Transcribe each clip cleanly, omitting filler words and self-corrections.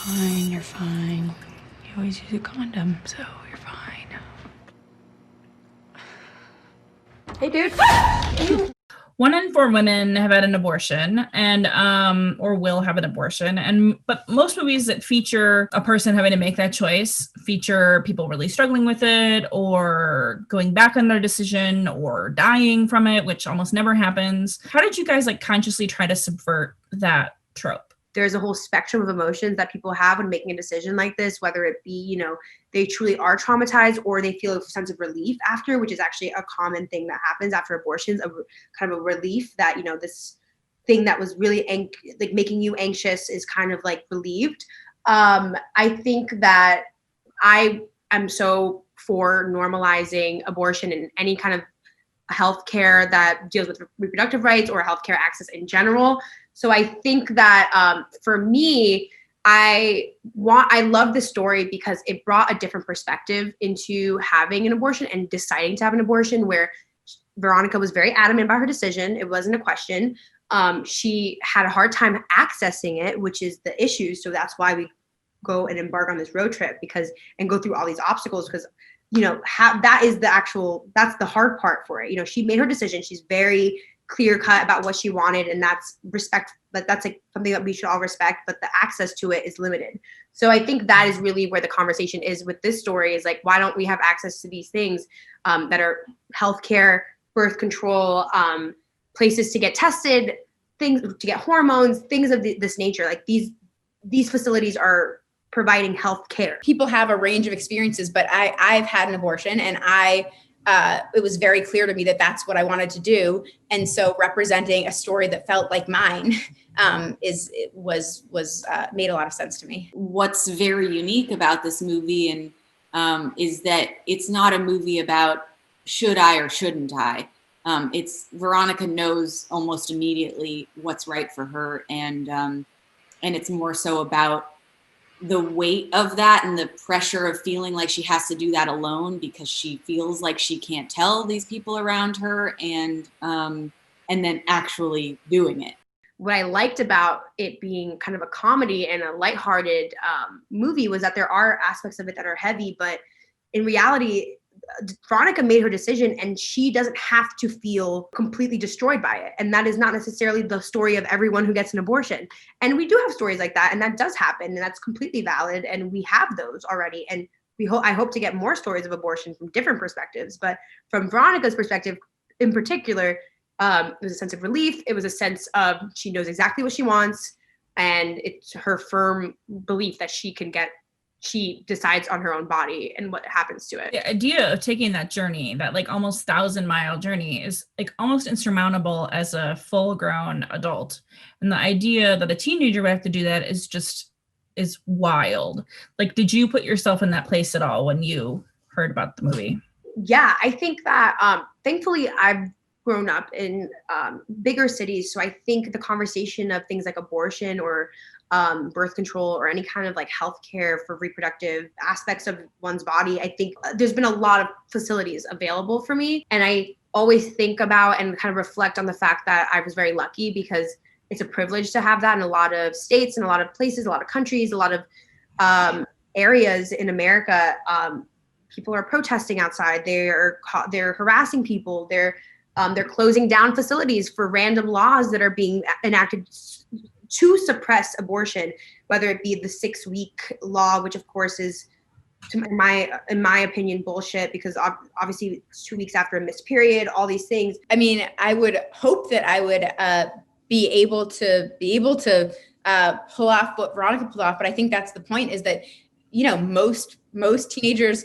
fine, you're fine. You always use a condom, so you're fine. Hey, dude. 1 in 4 women have had an abortion and or will have an abortion, but most movies that feature a person having to make that choice feature people really struggling with it or going back on their decision or dying from it, which almost never happens. How did you guys consciously try to subvert that trope? There's a whole spectrum of emotions that people have when making a decision like this, whether it be, they truly are traumatized or they feel a sense of relief after, which is actually a common thing that happens after abortions, kind of a relief that, this thing that was really making you anxious is kind of relieved. I think that I am so for normalizing abortion and any kind of healthcare that deals with reproductive rights or healthcare access in general. So I think that for me, I love this story because it brought a different perspective into having an abortion and deciding to have an abortion, where Veronica was very adamant about her decision. It wasn't a question. She had a hard time accessing it, which is the issue. So that's why we go and embark on this road trip and go through all these obstacles because that's the hard part for it. She made her decision. She's very clear cut about what she wanted, and that's respect, but that's something that we should all respect, but the access to it is limited. So I think that is really where the conversation is with this story, is why don't we have access to these things that are healthcare, birth control, places to get tested, things to get hormones, things of this nature. These facilities are providing health care. People have a range of experiences, but I've had an abortion, and it was very clear to me that that's what I wanted to do. And so representing a story that felt like mine made a lot of sense to me. What's very unique about this movie is that it's not a movie about should I or shouldn't I. It's Veronica knows almost immediately what's right for her, and it's more so about the weight of that and the pressure of feeling like she has to do that alone because she feels like she can't tell these people around her, and then actually doing it. What I liked about it being kind of a comedy and a lighthearted movie was that there are aspects of it that are heavy, but in reality, Veronica made her decision and she doesn't have to feel completely destroyed by it. And that is not necessarily the story of everyone who gets an abortion. And we do have stories like that, and that does happen, and that's completely valid. And we have those already. And I hope to get more stories of abortion from different perspectives. But from Veronica's perspective in particular, it was a sense of relief. It was a sense of she knows exactly what she wants, and it's her firm belief that she decides on her own body and what happens to it. The idea of taking that journey, that almost 1,000-mile journey, is almost insurmountable as a full-grown adult. And the idea that a teenager would have to do that is wild. Did you put yourself in that place at all when you heard about the movie? Yeah, I think that thankfully I've grown up in bigger cities. So I think the conversation of things like abortion or birth control or any kind of healthcare for reproductive aspects of one's body, I think there's been a lot of facilities available for me. And I always think about and kind of reflect on the fact that I was very lucky, because it's a privilege to have that in a lot of states and a lot of places, a lot of countries, a lot of areas in America. People are protesting outside. They're harassing people. They're closing down facilities for random laws that are being enacted to suppress abortion, whether it be the 6-week law, which of course is, in my opinion, bullshit, because obviously it's 2 weeks after a missed period, all these things. I mean, I would hope that I would be able to pull off what Veronica pulled off, but I think that's the point, is that most teenagers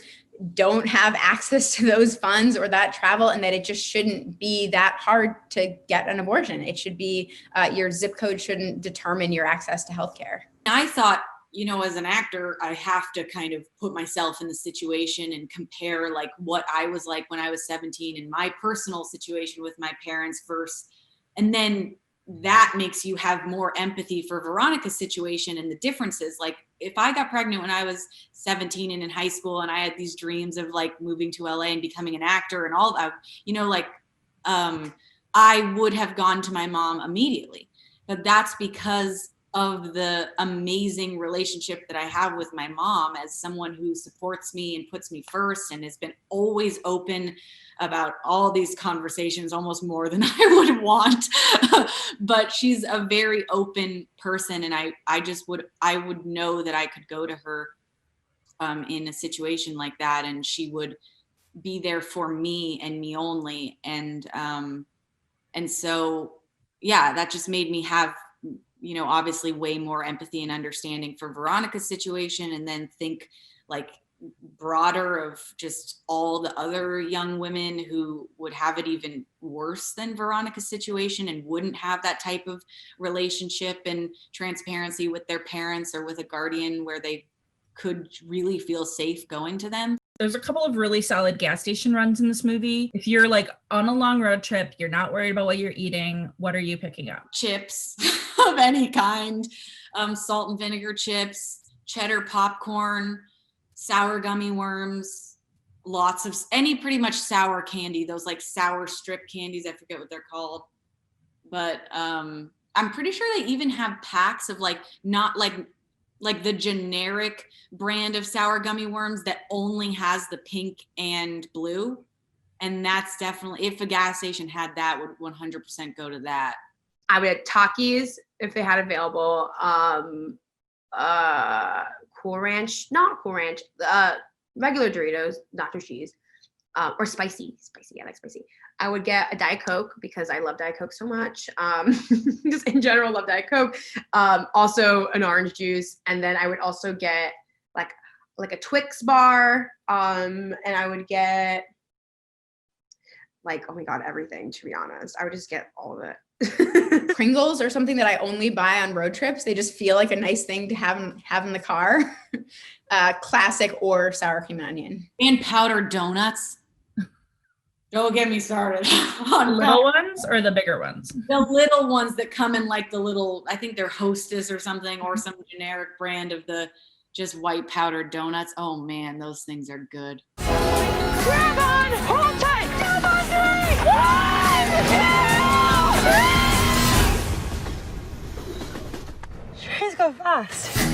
don't have access to those funds or that travel, and that it just shouldn't be that hard to get an abortion. It should be your zip code shouldn't determine your access to healthcare. I thought, as an actor, I have to kind of put myself in the situation and compare what I was like when I was 17 and my personal situation with my parents versus, and then that makes you have more empathy for Veronica's situation and the differences. If I got pregnant when I was 17 and in high school, and I had these dreams of moving to LA and becoming an actor and all that, I would have gone to my mom immediately. But that's because of the amazing relationship that I have with my mom as someone who supports me and puts me first and has been always open about all these conversations, almost more than I would want. But she's a very open person, and I would know that I could go to her in a situation like that, and she would be there for me and me only. And so, yeah, that just made me have, you know, obviously way more empathy and understanding for Veronica's situation, and then think like broader of just all the other young women who would have it even worse than Veronica's situation and wouldn't have that type of relationship and transparency with their parents or with a guardian where they could really feel safe going to them. There's a couple of really solid gas station runs in this movie. If you're like on a long road trip, you're not worried about what you're eating, what are you picking up? Chips of any kind, salt and vinegar chips, cheddar popcorn, sour gummy worms, lots of pretty much sour candy, those like sour strip candies, I forget what they're called. But I'm pretty sure they even have packs of like, not like the generic brand of sour gummy worms that only has the pink and blue. And that's definitely, if a gas station had that, would 100% go to that. I would have Takis if they had available. Cool Ranch, not Cool Ranch, regular Doritos, Dr. Cheese, or spicy. I like spicy. I would get a Diet Coke because I love Diet Coke so much. Just in general, love Diet Coke. Also an orange juice, and then I would also get like a Twix bar, and I would get like, oh my God, everything, to be honest. I would just get all of it. Pringles are something that I only buy on road trips. They just feel like a nice thing to have in the car. Classic or sour cream and onion. And powdered donuts. Don't get me started. The little ones or the bigger ones? The little ones that come in like the little, I think they're Hostess or something, or some generic brand of the just white powdered donuts. Oh man, those things are good. Grab on! Hold tight! Grab on three! 1, 2! Trains go fast.